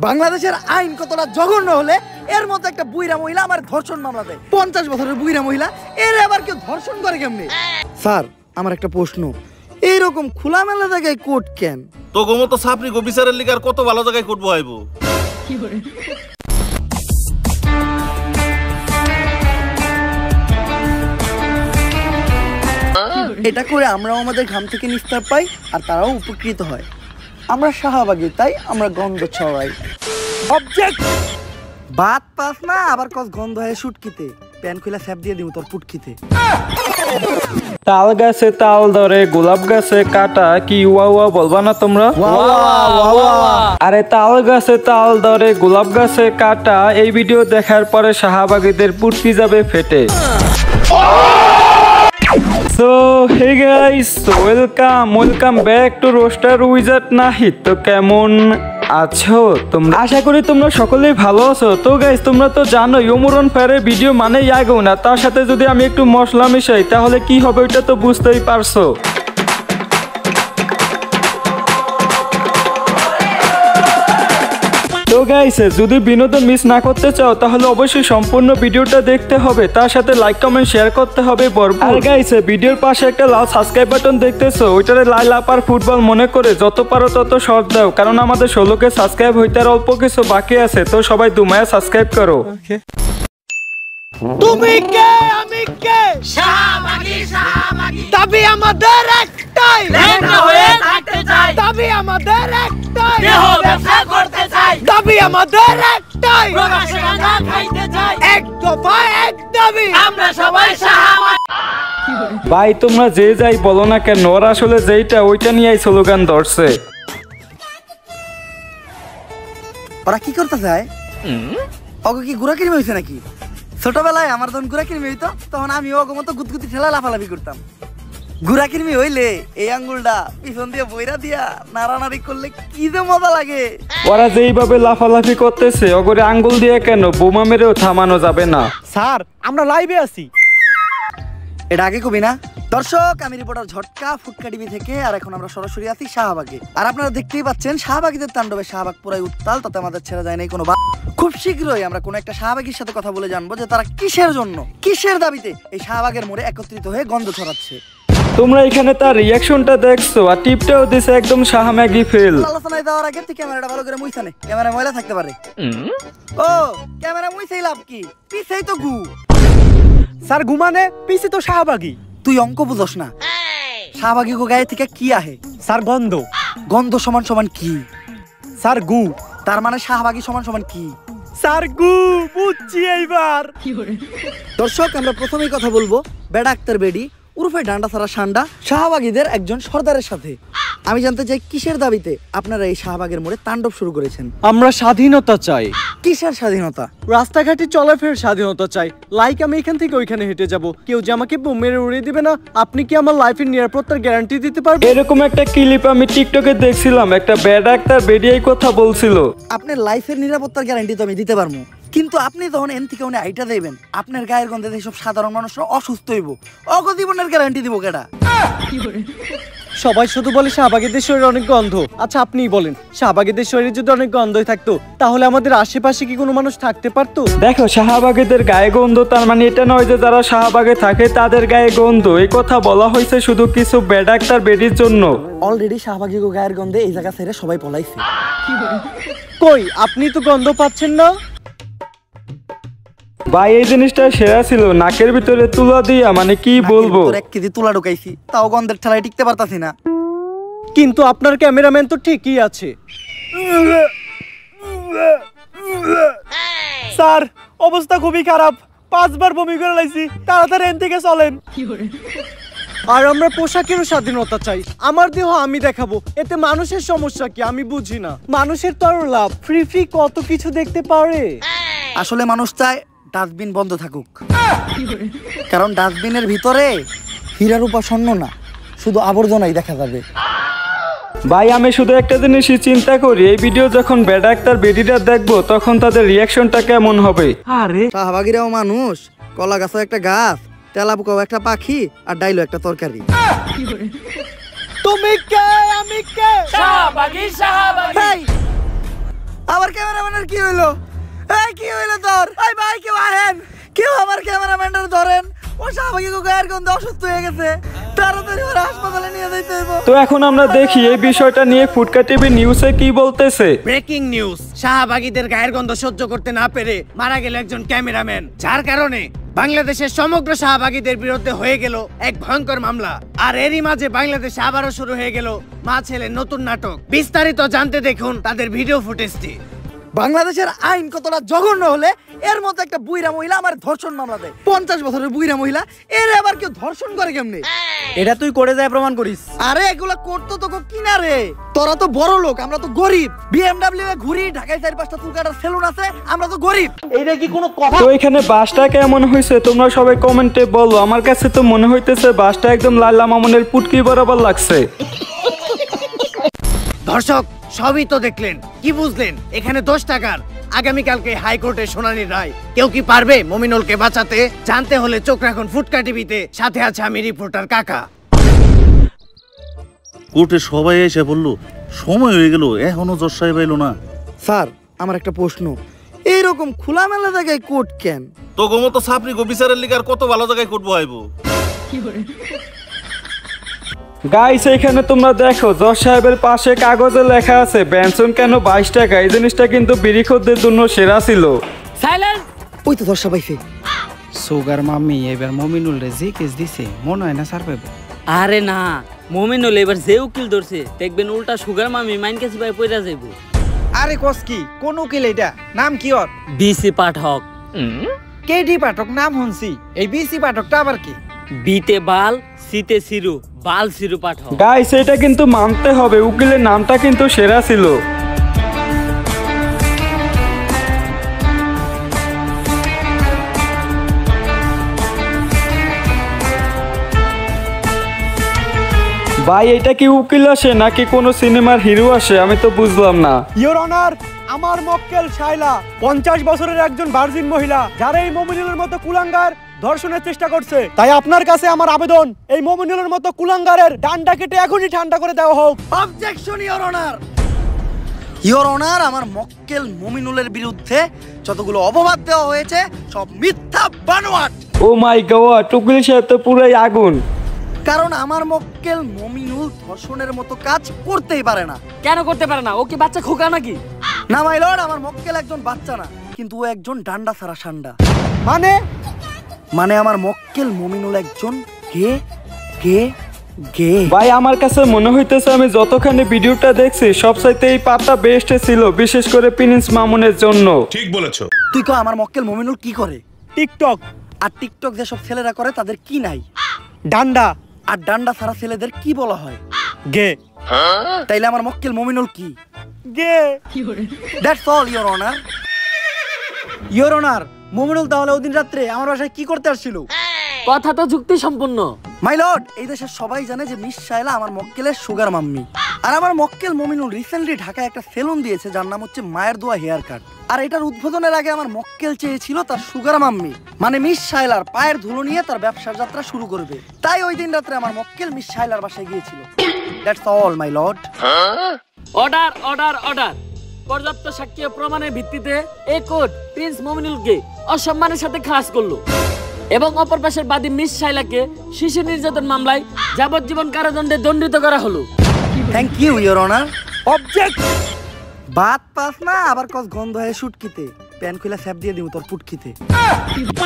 বাংলাদেশের আইন কতটা জঘন্য হলে এর মতো একটা বুইরা মহিলা আমার ধর্ষণ মামলা দেয়। 50 বছরের বুইরা মহিলা, এর আবার কেউ ধর্ষণ করে কেমনে? স্যার, আমার একটা প্রশ্ন, এইরকম খোলামেলা জায়গায় কোর্ট কেন? তো গোমতো সাপনি গো বিচারের লিগার কত ভালো জায়গায় কোর্ট বহাইবো। এটা করে আমরাও আমাদের ঘাম থেকে নিস্তার পাই আর তারাও উপকৃত হয়। আমরা শাহবাগী, তাই আমরা গন্ধ ছড়াই। অবজেক্ট! বাত পাস না আবার কস গন্ধ হয় শুটকিতে। প্যান খুলে স্যাপ দিয়ে দিব তোর পুটকিতে। তাল গাছে তাল ধরে, গোলাপ গাছে কাটা, কি ওয়া ওয়া বলবা না তোমরা? আরে তাল গাছে তাল ধরে, গোলাপ গাছে কাটা, এই ভিডিও দেখার পরে শাহবাগীদের পুটকি যাবে ফেটে। So hey guys, welcome back to Roaster Wizard Nahid। তো কেমন আছো তোমরা? আশা করি তোমরা সকলেই ভালো আছো। তো গাইস, তোমরা তো জানো ইমরান ফায়ারের ভিডিও মানেই আগুন, না তার সাথে যদি আমি একটু মশলা মিশাই তাহলে কি হবে ওইটা তো বুঝতেই পারছো। তো গাইস, যদি বিনোদন মিস না করতে চাও তাহলে অবশ্যই সম্পূর্ণ ভিডিওটা দেখতে হবে, তার সাথে লাইক কমেন্ট শেয়ার করতে হবে ভরপুর। আর গাইস, ভিডিওর পাশে একটা লাল সাবস্ক্রাইব বাটন দেখতেছো, ওইটারে লাইল আপার ফুটবল মনে করে যত পারো তত শর্ট দাও, কারণ আমাদের 16কে সাবস্ক্রাইব হইতে আর অল্প কিছু বাকি আছে। তো সবাই দুমায়া সাবস্ক্রাইব করো। তুমি কে আমি কে? শাহবাগী, শাহবাগী। দাবি আমাদের একটাই, লেখা হয়ে থাকতে চাই। দাবি আমাদের একটাই, দেহ ব্যবসা করতে চাই। দাবি আমাদের একটাই, প্রবাসে গাঁজা খাইতে চাই। এক দফা এক দাবি, আমরা সবাই শাহবাগী। ভাই, তোমরা যে যাই বলো না কেন, ওরা আসলে যেইটা ওইটা নিয়েই স্লোগান ধরছে। ওরা কি করতে চায়? ওকে কি গুড়া কিনে হয়েছে নাকি? ছোটবেলায় আমার যখন গুড়া কিরমি হইতো তখন আমি ওগো মতো গুতগুতি ঠেলা লাফালাফি করতাম। গুড়া কিরমি হইলে এই আঙ্গুলটা পিছন দিয়ে বইরা দিয়া নাড়ানাড়ি করলে কি যে মজা লাগে। ওরা যেইভাবে লাফালাফি করতেছে, ওগরে আঙ্গুল দিয়ে কেন বোমা মেরেও থামানো যাবে না। স্যার, আমরা লাইভে আছি। এটা আগে কবি না? দর্শক, আমি রিপোর্টার ঝটকা, ফুটকা টিভি থেকে। আর এখন আমরা সরাসরি আছি শাহবাগে। আর আপনারা দেখতেই পাচ্ছেন শাহবাগীদের তাণ্ডবে শাহবাগ পুরাই উত্তাল, তাতে আমাদের ছেড়ে যায় নাই কোনো। খুব শীঘ্রই আমরা কোনো একটা শাহবাগীর সাথে কথা বলে জানবো যে তারা কিসের জন্য, কিসের দাবিতে এই শাহবাগের মোড়ে একত্রিত হয়ে গন্ধ ছড়াচ্ছে। তোমরা এখানে তার রিয়াকশনটা দেখছো, আর টিপটাও দিছে একদম শাহবাগী ফেল। আলোচনায় যাওয়ার আগে তুই ক্যামেরাটা ভালো করে মুইছা নে, ক্যামেরা ময়লা থাকতে পারে। ও ক্যামেরা মুইছেই লাভ কি? পিছেই তো গু। স্যার, ঘুমানে পিছে তো শাহবাগী। তুই অঙ্ক বুঝস না। শাহবাগী গো গায়ে থেকে কি আহে? স্যার, গন্ধ। গন্ধ সমান সমান কি? স্যার, গু। তার মানে শাহবাগী সমান সমান কি? স্যার, গু। বুঝছি এইবার। দর্শক, আমরা প্রথমেই কথা বলবো বেডা আক্তার বেডি উরফে ডান্ডা সারা সান্ডা শাহবাগীদের একজন সর্দারের সাথে। আমি জানতে চাই কিসের দাবিতে আপনারা এই শাহবাগের মোড়ে তাণ্ডব শুরু করেছেন? আমরা স্বাধীনতা চাই। কিসের স্বাধীনতা? রাস্তাঘাটে চলাফেরার স্বাধীনতা চাই। লাইক আমি এখান থেকে ওইখানে হেঁটে যাব, কেউ যে আমাকে বোম মেরে উড়িয়ে দিবে না। আপনি কি আমার লাইফের নিরাপত্তার গ্যারান্টি দিতে পারবেন? এরকম একটা ক্লিপ আমি টিকটকে দেখছিলাম, একটা ব্যাড আক্তার বেরিয়েই কথা বলছিল। আপনার লাইফের নিরাপত্তার গ্যারান্টি তো আমি দিতে পারবো, কিন্তু আপনি যখন এন থেকে উনি আইটা দেবেন, আপনার গায়ের গন্ধে এইসব সাধারণ মানুষরা অসুস্থ হইব, অগজীবনের গ্যারান্টি দিব কেডা? সবাই শুধু বলে শাহবাগীদের শরীরে অনেক গন্ধ। আচ্ছা, আপনিই বলেন, শাহবাগীদের শরীরে যদি অনেক গন্ধই থাকতো তাহলে আমাদের আশেপাশে কি কোনো মানুষ থাকতে পারতো? দেখো, শাহবাগীদের গায়ে গন্ধ, তার মানে এটা নয় যে যারা শাহবাগে থাকে তাদের গায়ে গন্ধ। এই কথা বলা হয়েছে শুধু কিছু ব্যাড আক্তার বেডির জন্য। অলরেডি শাহবাগী গায়ের গন্ধে এই জায়গা ছেড়ে সবাই পলাইছে। কই, আপনি তো গন্ধ পাচ্ছেন না? ভাই, এই জিনিসটা সেরা ছিল, নাকের ভিতরে তুলা দিয়া, মানে কি বলবো, 1 কেজি তুলা ঢুকাইছি, তাও গন্ধের ঠেলায় টিকতে পারতাছি না। কিন্তু আপনার ক্যামেরাম্যান তো ঠিকই আছে। স্যার, অবস্থা খুবই খারাপ, 5 বার বমি করে লাইছি। তাড়াতাড়ি এখান থেকে চলেন। আর আমরা পোশাকেরও স্বাধীনতা চাই। আমার দেহ আমি দেখাবো, এতে মানুষের সমস্যা কি আমি বুঝি না। মানুষের তো আরো লাভ, ফ্রি কত কিছু দেখতে পারে। আসলে মানুষ চায় ডাস্টবিন বন্ধ থাকুক, কারণ ডাস্টবিনের ভিতরে হীরার উপাসন্ন না, শুধু আবর্জনাই দেখা যাবে। ভাই, আমি শুধু একটা জিনিসই চিন্তা করি, এই ভিডিও যখন ব্যাড আক্তার বেডিটা দেখবো তখন তাদের রিয়াকশনটা কেমন হবে। আরে শাহবাগীরাও মানুষ, কলা গাছও একটা গাছ, তেলাপোকাও একটা পাখি, আর ডাইলো একটা তরকারি। তুমি কে আমি কে? শাহবাগী শাহবাগী। আমার ক্যামেরাম্যানের কি হইলো? এই কি হইলো তোর? এই ভাই কেউ আহেন, কেউ আমার ক্যামেরাম্যানটার ধরেন। ও শাহবাগী গায়ের গন্ধে অসুস্থ হয়ে গেছে, তাড়াতাড়ি ওরা হাসপাতালে নিয়ে যাইতে হইব। তো এখন আমরা দেখি এই বিষয়টা নিয়ে ফুটকা টিভি নিউজে কি বলতেছে। ব্রেকিং নিউজ, শাহবাগীদের গায়ের গন্ধ সহ্য করতে না পেরে মারা গেল একজন ক্যামেরাম্যান, যার কারণে বাংলাদেশের সমগ্র শাহবাগীদের বিরুদ্ধে হয়ে গেল এক ভয়ঙ্কর মামলা। আর এরই মাঝে বাংলাদেশে আবারও শুরু হয়ে গেল মা ছেলের নতুন নাটক। বিস্তারিত জানতে দেখুন তাদের ভিডিও ফুটেজটি। বাংলাদেশের আইন কতটা জঘন্য হলে এর মতো একটা বুইরা মহিলা আমার ধর্ষণ মামলা দেয়। 50 বছরের বুইরা মহিলা, এর আবার কেউ ধর্ষণ করে কেমনে? এটা তুই করে যায় প্রমাণ করিস। আরে এগুলা করতো তো কিনা রে, তোরা তো বড় লোক, আমরা তো গরিব। বিএমডব্লিউ এ ঘুরি, ঢাকায় 4-5টা চুল কাটার সেলুন আছে, আমরা তো গরিব। এইটা কি কোনো কথা? তো এখানে বাসটা কেমন হয়েছে তোমরা সবাই কমেন্টে বলো। আমার কাছে তো মনে হইতেছে বাসটা একদম লাল্লা মামুনের পুটকি বরাবর লাগছে। দর্শক সবই তো দেখলেন, কি বুঝলেন? এখানে 10 টাকার আগামীকালকে হাইকোর্টে শুনানির রায়। কেউ কি পারবে মমিনুলকে বাঁচাতে? জানতে হলে চোখ রাখুন ফুটকা টিভিতে। সাথে আছে আমি রিপোর্টার কাকা। কোর্টে সবাই এসে বললো সময় হয়ে গেল, এখনো জজ সাহেব এলো না। স্যার আমার একটা প্রশ্ন, এইরকম খোলামেলা জায়গায় কোর্ট কেন? তো গোমতো সাপনি গো বিচারের লিগার কত ভালো জায়গায় কোর্ট বহাইবো। গাইস এখানে তোমরা দেখো জজ সাহেবের পাশে কাগজে লেখা আছে বেনসন কেন 22 টাকা। এই জিনিসটা কিন্তু বিড়িখোরদের জন্য সেরা ছিল। সাইলেন্ট। ওই তো দর্শা পাইছে। সুগার মাম্মি এবার মমিনুল রে যে কেস দিছে মনে হয় না স্যার পাইব। আরে না, মমিনুল এবার যে উকিল ধরছে দেখবেন উল্টা সুগার মামি মাইন কাছে ভাই পয়রা যাইব। আরে কস কি কোন উকিল এটা? নাম কি ওর? বিসি পাঠক। কেডি পাঠক নাম শুনছি, এই বিসি পাঠকটা আবার কি? বিতে বাল, সিতে সিরু, বাল সিরু পাঠক। গাইস এটা কিন্তু মানতে হবে, উকিলের নামটা কিন্তু সেরা ছিল। ভাই এটা কি উকিল আসে নাকি কোনো সিনেমার হিরো আসে? আমি তো বুঝলাম না। ইওর অনার, আমার মক্কেল শাইলা 50 বছরের একজন ভার্জিন মহিলা, যারা এই মমিনুলের মতো কুলাঙ্গার ধর্ষণের চেষ্টা করছে। তাই আপনার কাছে আমার আবেদন, এই মমিনুলের মতো কুলাঙ্গারের ডান্ডা কেটে এখনই ঠান্ডা করে দেওয়া হোক। Objection your honour. Your honour, আমার মক্কেল মমিনুলের বিরুদ্ধে যতগুলো অপবাদ দেওয়া হয়েছে সব মিথ্যা বানোয়াট। ও মাই গড, উকিল সাহেব তো পুরাই আগুন। কারণ আমার মক্কেল মমিনুল ধর্ষণের মতো কাজ করতেই পারে না। কেন করতে পারে না? ও কি বাচ্চা খোকা নাকি? না মাই লর্ড, আমার মক্কেল একজন বাচ্চা না, কিন্তু ও একজন ডান্ডা ছাড়া সান্ডা। মানে আমার মক্কেল মমিনুল একজন গে গে গে। ভাই আমার কাছে মনে হইতেছে আমি যতখানি ভিডিওটা দেখছি সবচাইতে এই পার্টটা বেস্ট ছিল, বিশেষ করে প্রিন্স মামুনের জন্য। ঠিক বলেছো। তুই কো আমার মক্কেল মমিনুল কি করে? টিকটক। আর টিকটক যেসব ছেলেরা করে তাদের কি নাই? ডান্ডা। আর ডান্ডা ছাড়া ছেলেদের কি বলা হয়? গে। তাইলে আমার মক্কেল মমিনুল কি? গে। That's all your honour. Your honour, Mominul তাহলে ওদিন রাত্রে আমার বাসায় কি করতে আসছিল? কথা তো যুক্তি সম্পূর্ণ। মাই লর্ড, এই দেশের সবাই জানে যে মিস শায়লা আমার মক্কেলের সুগার মাম্মি। আর আমার মক্কেল মমিনুল রিসেন্টলি ঢাকায় একটা সেলুন দিয়েছে যার নাম হচ্ছে মায়ের দোয়া হেয়ার কাট। আর এটার উদ্বোধনের আগে আমার মক্কেল চেয়েছিল তার সুগার মাম্মি মানে মিস শায়লার পায়ের ধুলো নিয়ে তার ব্যবসার যাত্রা শুরু করবে। তাই ওই দিন রাত্রে আমার মক্কেল মিস শায়লার বাসায় গিয়েছিল। That's all my lord. Order order order. পর্যাপ্ত সাক্ষ্য প্রমাণের ভিত্তিতে এই কোর্ট প্রিন্স মমিনুলকে অসম্মানের সাথে খালাস করলো এবং অপর পাশের বাদী মিস শাইলাকে শিশু নির্যাতন মামলায় যাবজ্জীবন কারাদণ্ডে দণ্ডিত করা হলো। Thank you your honour. Object. বাত পাস না আবার কস গন্ধ হয়ে শুটকিতে প্যান খুলে স্যাপ দিয়ে দিব তোর পুটকিতে।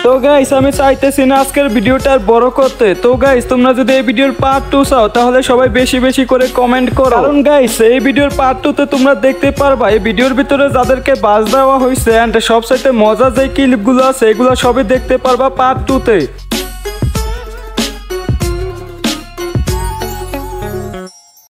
তো গাইস আমি চাইতেছি না আজকের ভিডিওটা আর বড় করতে। তো গাইস তোমরা যদি এই ভিডিওর পার্ট 2 চাও তাহলে সবাই বেশি বেশি করে কমেন্ট করো, কারণ গাইস এই ভিডিওর পার্ট 2 তে তোমরা দেখতে পারবা এই ভিডিওর ভিতরে যাদেরকে বাজ দেওয়া হয়েছে এন্ড সবচাইতে মজার যে ক্লিপগুলো আছে এগুলো সবই দেখতে পারবা পার্ট 2 তে।